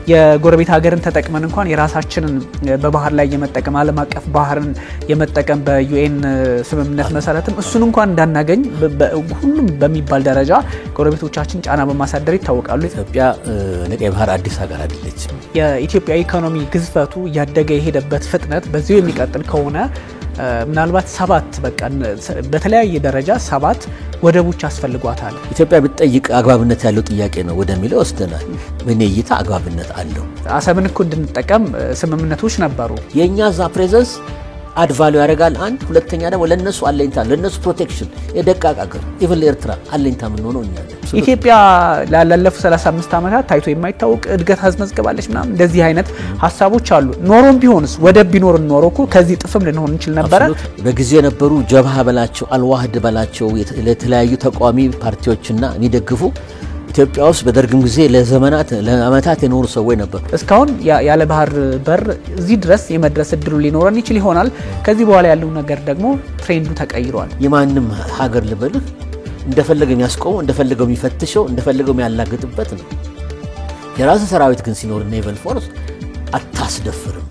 የጎረቤት ሀገርን ተጠቅመን እንኳን የራሳችንን በባህር ላይ የመጠቀም ዓለም አቀፍ ባህርን የመጠቀም በዩኤን ስምምነት መሰረትም እሱን እንኳን እንዳናገኝ ሁሉም በሚባል ደረጃ ጎረቤቶቻችን ጫና በማሳደር ይታወቃሉ። ኢትዮጵያ ለቀይ ባህር አዲስ ሀገር አይደለችም። የኢትዮጵያ ኢኮኖሚ ግዝፈቱ ያደገ የሄደበት ፍጥነት በዚሁ የሚቀጥል ከሆነ ምናልባት 7 በቃ በተለያየ ደረጃ 7 ወደቦች አስፈልጓታል። ኢትዮጵያ ብትጠይቅ አግባብነት ያለው ጥያቄ ነው ወደሚለው ወስደናል። በእኔ እይታ አግባብነት አለው። አሰብን እኮ እንድንጠቀም ስምምነቶች ነበሩ። የኛ ዛ ፕሬዘንስ አድ ቫልዩ ያደርጋል። አንድ ሁለተኛ ደግሞ ለነሱ አለኝታ ለነሱ ፕሮቴክሽን የደቃቅ አገር ኢቭል ኤርትራ አለኝታ ምን ሆነው እኛ ኢትዮጵያ ላለፉት 35 ዓመታት ታይቶ የማይታወቅ እድገት አዝመዝግባለች ምናምን እንደዚህ አይነት ሐሳቦች አሉ። ኖሮም ቢሆንስ ወደብ ቢኖርን ኖሮ እኮ ከዚህ ጥፍም ልንሆን እንችል ነበር። በጊዜ የነበሩ ጀብሃ በላቸው አልዋህድ በላቸው ለተለያዩ ተቋሚ ፓርቲዎችና የሚደግፉ ኢትዮጵያ ውስጥ በደርግም ጊዜ ለአመታት የኖሩ ሰዎች ነበሩ። እስካሁን ያለ ባህር በር እዚህ ድረስ የመድረስ እድሉ ሊኖረን ይችል ይሆናል። ከዚህ በኋላ ያለው ነገር ደግሞ ትሬንዱ ተቀይሯል። የማንም ሀገር ልበልህ እንደፈለገው የሚያስቆመው እንደፈለገው የሚፈትሸው እንደፈለገው የሚያላግጥበት ነው። የራስ ሰራዊት ግን ሲኖር ኔቨል ፎርስ አታስደፍርም።